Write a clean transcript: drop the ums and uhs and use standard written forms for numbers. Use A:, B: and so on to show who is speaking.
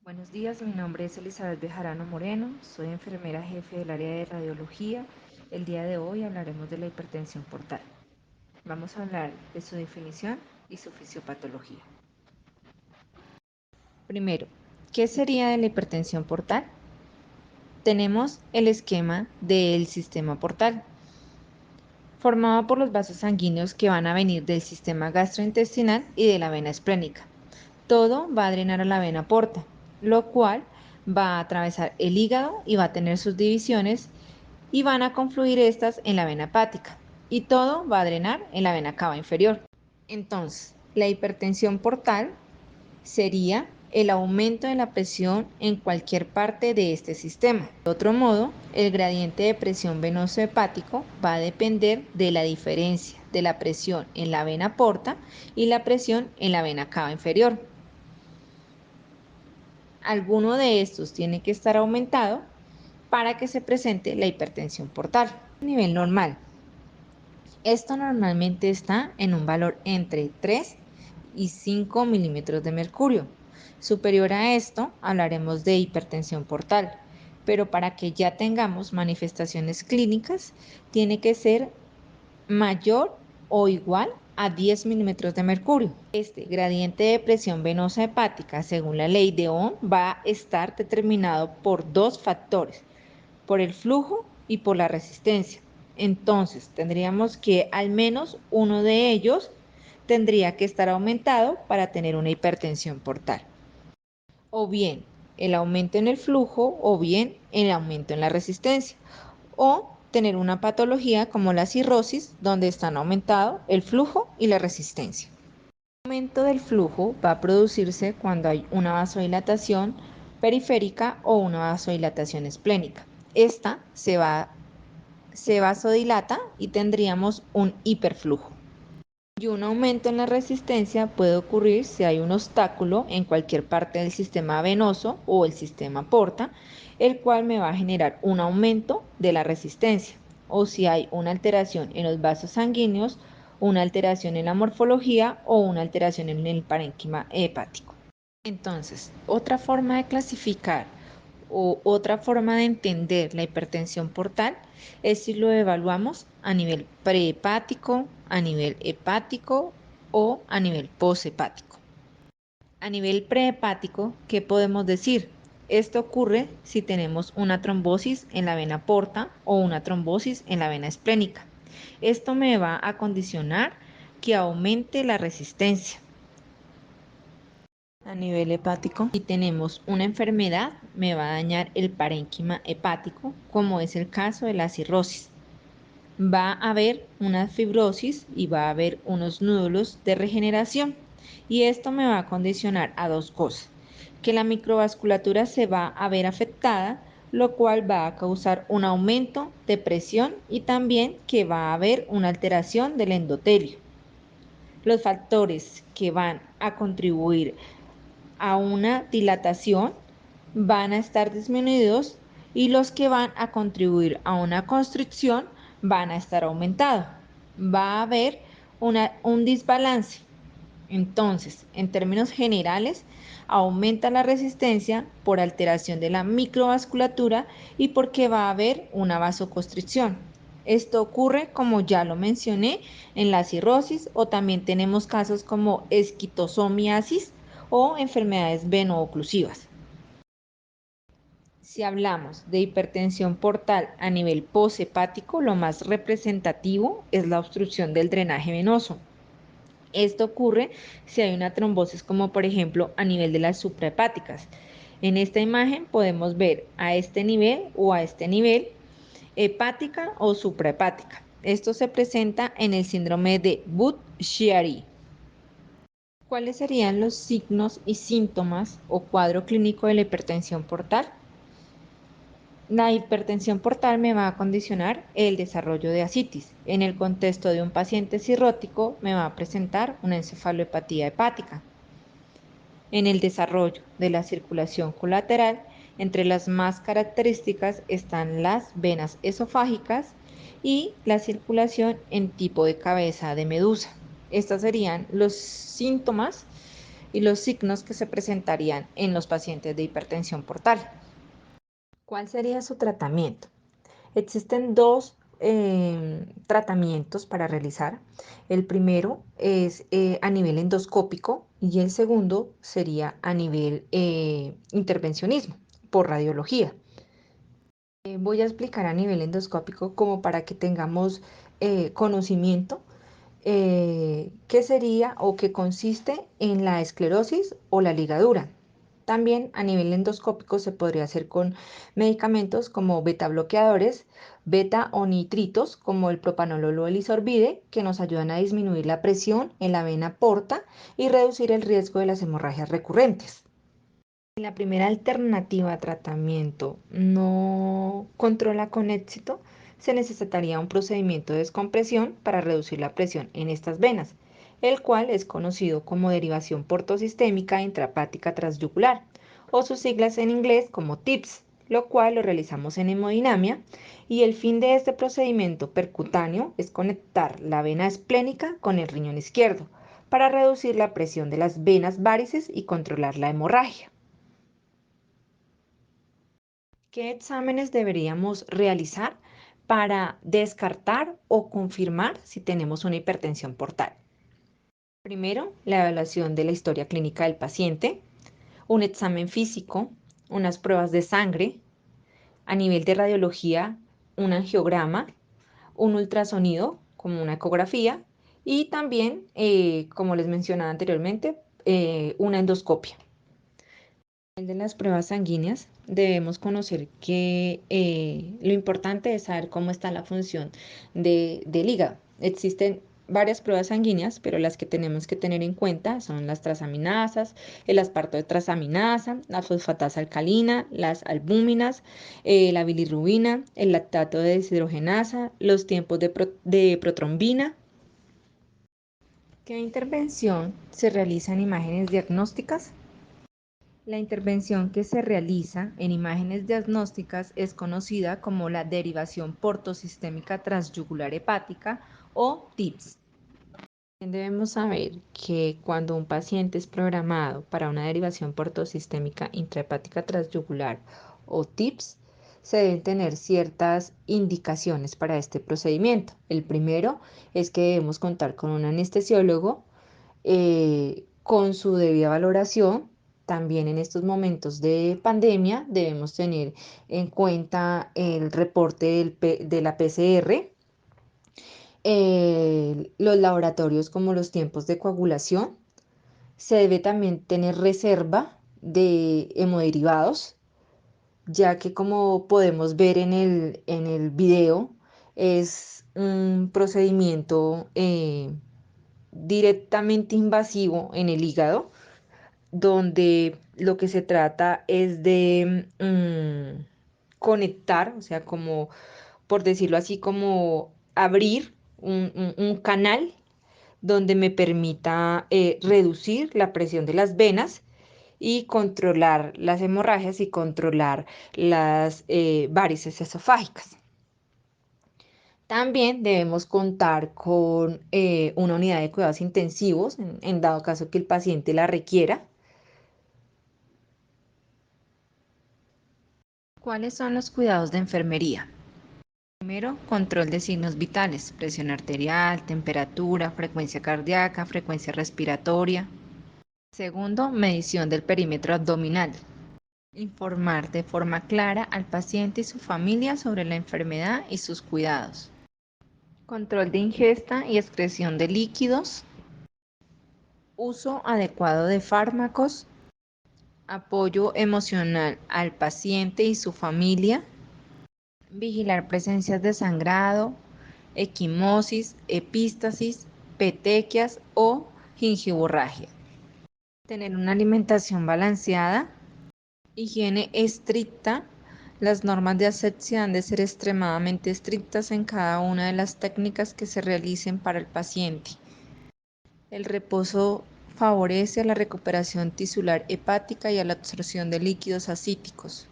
A: Buenos días, mi nombre es Elizabeth Bejarano Moreno, soy enfermera jefe del área de radiología. El día de hoy hablaremos de la hipertensión portal. Vamos a hablar de su definición y su fisiopatología. Primero, ¿qué sería de la hipertensión portal? Tenemos el esquema del sistema portal, formado por los vasos sanguíneos que van a venir del sistema gastrointestinal y de la vena esplénica. Todo va a drenar a la vena porta, lo cual va a atravesar el hígado y va a tener sus divisiones y van a confluir estas en la vena hepática y todo va a drenar en la vena cava inferior. Entonces, la hipertensión portal sería el aumento de la presión en cualquier parte de este sistema. De otro modo, el gradiente de presión venoso hepático va a depender de la diferencia de la presión en la vena porta y la presión en la vena cava inferior. Alguno de estos tiene que estar aumentado para que se presente la hipertensión portal. A nivel normal, esto normalmente está en un valor entre 3 y 5 milímetros de mercurio. Superior a esto, hablaremos de hipertensión portal, pero para que ya tengamos manifestaciones clínicas, tiene que ser mayor o igual a 10 milímetros de mercurio. Este gradiente de presión venosa hepática, según la ley de Ohm, va a estar determinado por dos factores, por el flujo y por la resistencia. Entonces, tendríamos que al menos uno de ellos tendría que estar aumentado para tener una hipertensión portal. O bien el aumento en el flujo o bien el aumento en la resistencia. O tener una patología como la cirrosis, donde están aumentado el flujo y la resistencia. El aumento del flujo va a producirse cuando hay una vasodilatación periférica o una vasodilatación esplénica. Esta se vasodilata y tendríamos un hiperflujo. Y un aumento en la resistencia puede ocurrir si hay un obstáculo en cualquier parte del sistema venoso o el sistema porta, el cual me va a generar un aumento de la resistencia, o si hay una alteración en los vasos sanguíneos, una alteración en la morfología o una alteración en el parénquima hepático. Entonces, otra forma de clasificar o otra forma de entender la hipertensión portal es si lo evaluamos a nivel prehepático, a nivel hepático o a nivel poshepático. A nivel prehepático, ¿qué podemos decir? Esto ocurre si tenemos una trombosis en la vena porta o una trombosis en la vena esplénica. Esto me va a condicionar que aumente la resistencia. A nivel hepático, si tenemos una enfermedad, me va a dañar el parénquima hepático, como es el caso de la cirrosis. Va a haber una fibrosis y va a haber unos nódulos de regeneración. Y esto me va a condicionar a dos cosas: que la microvasculatura se va a ver afectada, lo cual va a causar un aumento de presión y también que va a haber una alteración del endotelio. Los factores que van a contribuir a una dilatación van a estar disminuidos y los que van a contribuir a una constricción van a estar aumentados. Va a haber un desbalance. Entonces, en términos generales, aumenta la resistencia por alteración de la microvasculatura y porque va a haber una vasoconstricción. Esto ocurre, como ya lo mencioné, en la cirrosis, o también tenemos casos como esquistosomiasis o enfermedades veno-oclusivas. Si hablamos de hipertensión portal a nivel poshepático, lo más representativo es la obstrucción del drenaje venoso. Esto ocurre si hay una trombosis, como por ejemplo a nivel de las suprahepáticas. En esta imagen podemos ver a este nivel o a este nivel hepática o suprahepática. Esto se presenta en el síndrome de Budd-Chiari. ¿Cuáles serían los signos y síntomas o cuadro clínico de la hipertensión portal? La hipertensión portal me va a condicionar el desarrollo de ascitis. En el contexto de un paciente cirrótico me va a presentar una encefalopatía hepática. En el desarrollo de la circulación colateral, entre las más características están las venas esofágicas y la circulación en tipo de cabeza de medusa. Estos serían los síntomas y los signos que se presentarían en los pacientes de hipertensión portal. ¿Cuál sería su tratamiento? Existen dos tratamientos para realizar. El primero es a nivel endoscópico y el segundo sería a nivel intervencionismo por radiología. Voy a explicar a nivel endoscópico como para que tengamos conocimiento qué sería o qué consiste en la esclerosis o la ligadura. También a nivel endoscópico se podría hacer con medicamentos como beta bloqueadores, beta o nitritos como el propanolol o el isorbide, que nos ayudan a disminuir la presión en la vena porta y reducir el riesgo de las hemorragias recurrentes. Si la primera alternativa a tratamiento no controla con éxito, se necesitaría un procedimiento de descompresión para reducir la presión en estas venas, el cual es conocido como derivación portosistémica intrahepática transyugular, o sus siglas en inglés como TIPS, lo cual lo realizamos en hemodinamia, y el fin de este procedimiento percutáneo es conectar la vena esplénica con el riñón izquierdo para reducir la presión de las venas varices y controlar la hemorragia. ¿Qué exámenes deberíamos realizar para descartar o confirmar si tenemos una hipertensión portal? Primero, la evaluación de la historia clínica del paciente, un examen físico, unas pruebas de sangre, a nivel de radiología, un angiograma, un ultrasonido como una ecografía y también, como les mencionaba anteriormente, una endoscopia. De las pruebas sanguíneas debemos conocer que lo importante es saber cómo está la función del hígado. Existen varias pruebas sanguíneas, pero las que tenemos que tener en cuenta son las trasaminasas, el asparto de trasaminasa, la fosfatasa alcalina, las albúminas, la bilirrubina, el lactato de deshidrogenasa, los tiempos de protrombina. ¿Qué intervención se realiza en imágenes diagnósticas? La intervención que se realiza en imágenes diagnósticas es conocida como la derivación portosistémica transyugular hepática o TIPS. Debemos saber que cuando un paciente es programado para una derivación portosistémica intrahepática transyugular o TIPS, se deben tener ciertas indicaciones para este procedimiento. El primero es que debemos contar con un anestesiólogo con su debida valoración. También en estos momentos de pandemia debemos tener en cuenta el reporte de la PCR, los laboratorios como los tiempos de coagulación. Se debe también tener reserva de hemoderivados, ya que como podemos ver en el video, es un procedimiento directamente invasivo en el hígado, donde lo que se trata es de conectar, o sea, como por decirlo así, como abrir un canal donde me permita reducir la presión de las venas y controlar las hemorragias y controlar las varices esofágicas. También debemos contar con una unidad de cuidados intensivos en dado caso que el paciente la requiera. ¿Cuáles son los cuidados de enfermería? Primero, control de signos vitales, presión arterial, temperatura, frecuencia cardíaca, frecuencia respiratoria. Segundo, medición del perímetro abdominal. Informar de forma clara al paciente y su familia sobre la enfermedad y sus cuidados. Control de ingesta y excreción de líquidos. Uso adecuado de fármacos. Apoyo emocional al paciente y su familia. Vigilar presencias de sangrado, equimosis, epístasis, petequias o gingivorragia. Tener una alimentación balanceada, higiene estricta. Las normas de asepsia han de ser extremadamente estrictas en cada una de las técnicas que se realicen para el paciente. El reposo favorece a la recuperación tisular hepática y a la absorción de líquidos asíticos.